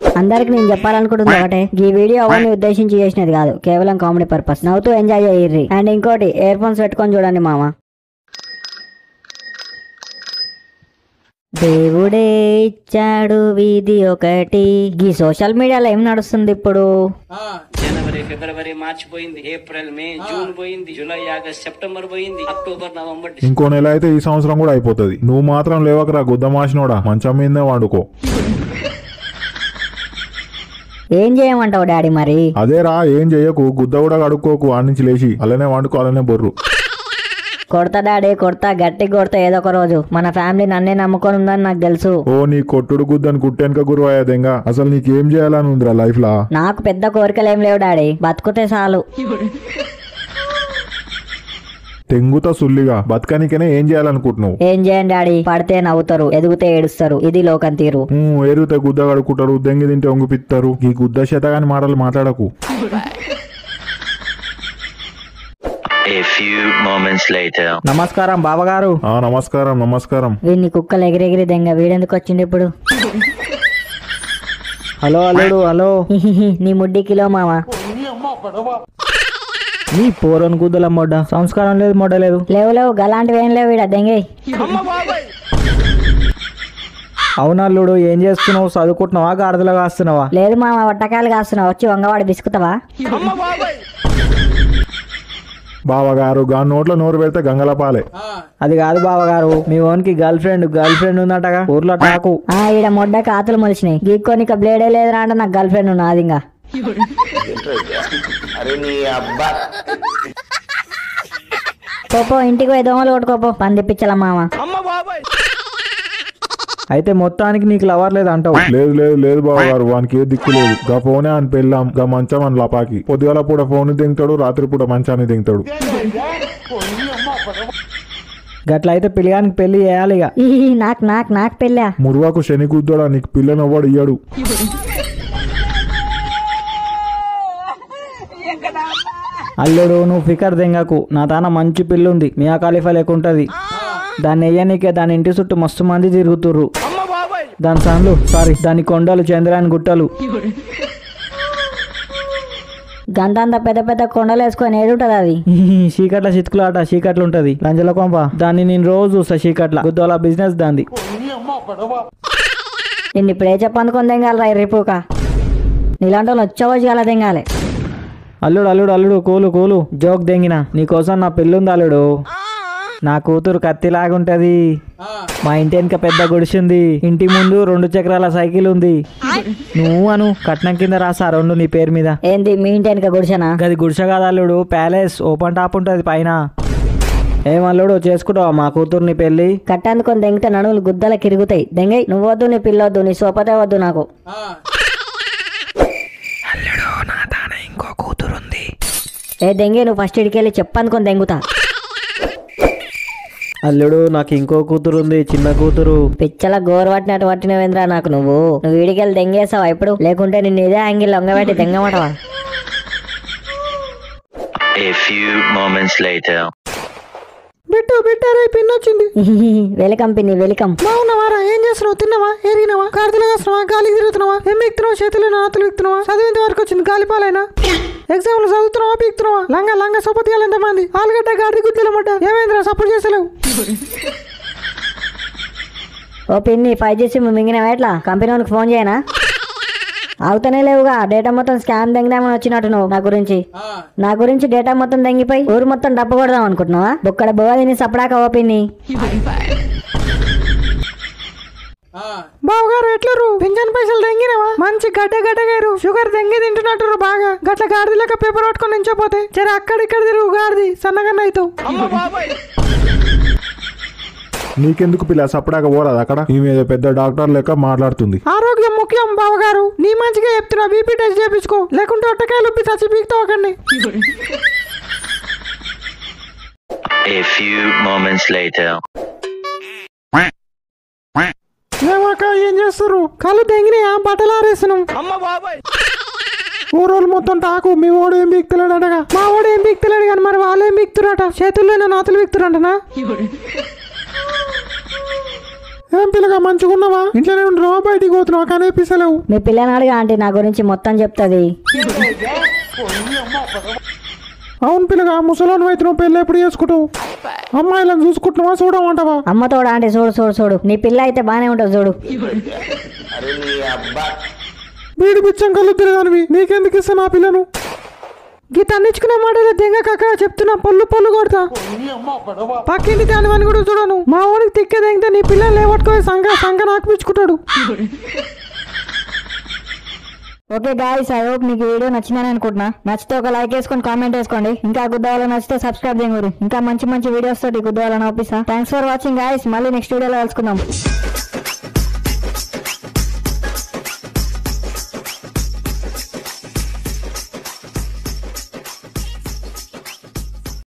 అందరికి నేను చెప్పాలనుకుంటుంది ఒకటే, ఈ వీడియో ఎవరిని ఉద్దేశించి చేసినది కాదు, కేవలం కామెడీ పర్పస్. నవ్వుతూ ఎంజాయ్ చేయర్రి. అండ్ ఇంకోటి, ఇయర్ ఫోన్స్ పెట్టుకొని చూడండి మామ. దేవుడే ఇచ్చాడు వీధి ఒకటి. ఈ సోషల్ మీడియాలో ఏం నడుస్తుంది ఇప్పుడు? జనవరి, ఫిబ్రవరి, మార్చి పోయింది, ఏప్రిల్, మే, జూన్ పోయింది, జూలై, ఆగస్ట్, సెప్టెంబర్ పోయింది, అక్టోబర్, నవంబర్. ఇంకో నెల అయితే ఈ సంవత్సరం కూడా అయిపోతుంది. నువ్వు మాత్రం లేవకరా గుద్దమాసినోడా, మంచం మీదే వండుకో. ఏం చేయమంటావు డాడీ మరి? అదేరా, ఏం చెయ్యకు, గుద్ద కూడా కడుక్కోకు, ఆ నుంచి లేచి అలానే వండుకో, అలానే బొర్రు. కొడతా డాడీ, కొడతా, గట్టి కొడతా ఏదో ఒక రోజు. మన ఫ్యామిలీ నన్నే నమ్ముకొని ఉందని నాకు తెలుసు. ఓ నీ కొట్టుడు గుద్దని కుట్టెనక గురువయ్యేదేంగా. అసలు నీకేం చేయాలని ఉందిరా లైఫ్ లా? నాకు పెద్ద కోరికలు ఏం లేవు డాడీ, బతుకుతే చాలు. తెంగుతా సుల్లిగా బతకనికనే ఏం చేయాలనుకుంటున్నావు? ఏం చేయండి డాడీ, పడితే నవ్వుతారు, ఎదిగితే ఏడుస్తారు, ఇది లోకం తీరు. ఎరిగితే గుద్ద కడుక్కుంటారు, దెంగి తింటే ఒంగిపిస్తారు. ఈ గుద్ద శతగాని మాటలు మాట్లాడకు. నమస్కారం బావగారు. నమస్కారం నమస్కారం. వీడిని కుక్కలు ఎగిరెగిరి దెంగ, వీడెందుకు వచ్చింది ఇప్పుడు? హలో అల్లుడు, హలో. నీ ముడ్డి కిలో మామ. నీ పోరను గుద్దల మొడ్డ, సంస్కారం లేదు, మొడ్డ లేదు. లేవు గలాంటివి ఏం లేవు వీడ దెంగే. అవునల్లుడు, ఏం చేస్తున్నావు? చదువుకుంటున్నావా, గాడిదలు కాస్తున్నావా? లేదు మామ, వట్టకాయలు కాస్తున్నావు, వచ్చి వంగవాడి బిసుకుతావా? బావగారు గా నోట్లో నోరు పెడితే గంగల పాలే. అది కాదు బావగారు, మీ ఓన్కి గర్ల్ ఫ్రెండ్ ఉందటగా ఊర్లో టాకు. ఈడ మొడ్డ కాతులు మొలిచినాయి, గీక్కోనిక బ్లేడే లేదురా అంటే నాకు గర్ల్ ఫ్రెండ్ ఉన్నది ఇంకా. పోపో ఇంటికి పోయి దోమలు కొట్టుకోపో, పందిప్పించాల మామ. అయితే మొత్తానికి నీకు లవర్ లేదు అంటావు? లేదు లేదు లేదు బావగారు, వానికి ఏ దిక్కు లేదు. గా ఫోనే అని పెళ్ళాం, గా మంచం అని లపాకి. పొద్దుగాల పూట ఫోన్ దింగుతాడు, రాత్రి పూట మంచాన్ని దింగుతాడు. గట్ల అయితే పిల్లగానికి పెళ్లి చేయాలి ఇక. నాకు పెళ్ళా? మురువాకు శని గుద్దోడా, నీకు పిల్లని అవ్వడు ఇయ్యాడు. అల్లుడు నువ్వు ఫికర్ దెంగకు, నా తాన మంచి పిల్లుంది, మియా ఖలీఫా లేకుంటది. దాన్ని వెయ్యనికే దాని ఇంటి చుట్టూ మస్తు మంది తిరుగుతుర్రు. దాని సాన్లు దాని కొండలు, చంద్రాని గుట్టలు. గంతంత పెద్ద పెద్ద కొండలు వేసుకొని ఏడుంటది అది. చీకట్ల చితుకులు ఆట, చీకట్లు ఉంటది లంజల కొంప. దాన్ని నేను రోజు చూస్తా చీకట్ల. గుద్దోల బిజినెస్ దాంది. నిన్ను ఇప్పుడే చెప్పనుకొని తెంగాలరా ఎర్రిపోక. నీలాంటి వాళ్ళు వచ్చేవచ్చు అలా తెంగాలి. అల్లుడు అల్లుడు అల్లుడు కూలు జోక్ దెంగిన నీకోసం నా పెళ్ళుంది అల్లుడు. నా కూతురు కత్తిలాగుంటది. మా ఇంటి వెనుక పెద్ద గుడిసింది, ఇంటి ముందు 2 చక్రాల సైకిల్ ఉంది. నువ్వు అను కట్నం కింద రాసా 2 నీ పేరు మీద. ఏంది మీ ఇంటి వెనుక గుడిసెనా? గది గుడిసె కాదు అల్లుడు, ప్యాలెస్, ఓపెన్ టాప్ ఉంటది పైన. ఏమల్లుడు చేసుకుంటావా మా కూతుర్ని పెళ్లి? కట్టనుకొని దెంగితే నడువులు గుద్దల కిరుగుతాయి. దెంగై నువ్వు వద్దు, నీ పిల్లొద్దు, నీ సోపతే వద్దు నాకు. అల్లుడు నా తాన ఇంకో కూతురుంది. ఏ దెంగే, నువ్వు ఫస్ట్ ఇడికెళ్ళి చెప్పనుకొని దెంగుతా. అల్లుడు నాకు ఇంకో కూతురు ఉంది, చిన్న కూతురు. పిచ్చల గోరు పట్టినవేంద్రా నాకు. నువ్వు వీడికెళ్ళి దెంగేసావా ఇప్పుడు? లేకుంటే నిన్ను ఇదే యాంగిల్ లొంగబెట్టి దెంగమటవా? బిట్టారా పిన్నొచ్చింది. వెల్కమ్ పిన్ని, వెల్కమ్. బాగున్నావారా? ఏం చేస్తున్నావు? తిన్నావా? ఎరిగినావా? గాడిదలు కాస్తున్నావా? గాలి తిరుగుతున్నావా? ఏం ఎక్కుతున్నావా? చేతులు నాతులు ఎక్కుతున్నావా? చదివేంత వరకు వచ్చింది గాలిపాలైనా. ఎగ్జామ్ లో చదువుతున్నావా? పీకుతున్నావా? లంగా సొపతిగా ఎంతమంది? ఆలుగడ్డ గాడిద గుద్దులమాట. ఏమైందిరా సపోర్ట్ చేసలేవు? ఓ పిన్ని, 5G సిమ్ మింగినవా? ఎట్లా కంపెనీ వాళ్ళకి ఫోన్ చేయనా? అవుతానే లేవుగా. డేటా మొత్తం స్కామ్ దెంగదామని వచ్చినట్టు నువ్వు నా గురించి డేటా మొత్తం దెంగిపోయి ఊరు మొత్తం డబ్బు కొడదాం అనుకుంటున్నావా? బొక్కడ బోవాదిని సపడాక ఓ పిన్ని. బావగారు ఎట్లరు? పింఛన్ పైసలు దెంగినవా? మంచి గడ్డగారు షుగర్ దెంగి తింటున్నట్టు బాగా. గట్ల గాడిద లెక్క పేపర్ పట్టుకొని నించోపోతే జర అక్కడిక్కడ తిరుగు గాడిది సన్నగా అవుతావు. నీకెందుకు పిల్ల, సపడాక పోరాదు అక్కడ. ఈ మీద పెద్ద డాక్టర్ లెక్క మాట్లాడుతుంది. ఆరోగ్యం ముఖ్యం బావగారు, నీ మంచిగా చెప్తున్నా. బీపీ టెస్ట్ చేయించుకో, లేకుంటే ఒట్టకాయలు ఉప్పి చచ్చి పీకుతావు అక్కడిని. ఏం చేస్తారు? కళ్ళు తెంగినాయా? బట్టలు ఆరేస్తున్నాం. ఊరోళ్ళు మొత్తం టాకు. మీ ఓడు ఏం బీక్తలేడటగా. మా ఓడు ఏం బీక్తలేడు కానీ మరి వాళ్ళు ఏం బీక్తురట? చేతుల్లోనే నాతులు బీక్తురంటనా? ఏం పిల్లగా మంచిగా ఉన్నావా? ఇంట్లోనే ఉండరావా బయటికి పోతున్నావా? కనిపిస్తలేవు. మీ పిల్లని అడిగా ఆంటీ నా గురించి మొత్తం చెప్తుంది. అవును పిల్లగా, ముసలోని అవుతున్నావు, పెళ్ళి ఎప్పుడు చేసుకుంటావు? అమ్మాయిలను చూసుకుంటున్నావా చూడమంటావా? అమ్మతోడు ఆంటీ చూడు నీ పిల్ల అయితే బానే ఉంటుంది చూడు. వీడి బిచ్చం కళ్ళు తిరగానివి, నీకెందుకు ఇస్తా నా పిల్లను? గీత అన్నిచ్చుకునే మాటలు దెంగ కాక చెప్తున్నా, పళ్ళు కొడతా. పక్కింటి దానివని కూడా చూడను. మా వాడికి తిక్క దెంగితే నీ పిల్లలు లేవట్టుకొని సంగ నాకు పిచ్చుకుంటాడు. ఓకే గాయ్స్, ఐ హోప్ మీకు వీడియో నచ్చిందని అనుకుంటున్నా. నచ్చితే ఒక లైక్ వేసుకొని కామెంట్ వేసుకోండి. ఇంకా గుద్దవాళ్ళ నచ్చితే సబ్స్క్రైబ్ చేయండి. ఇంకా మంచి వీడియోస్ తోటి గుద్దవాళ్ళని ఆపిస్తా. Thanks for watching guys. మళ్ళీ నెక్స్ట్ వీడియోలో కలుసుకుందాం.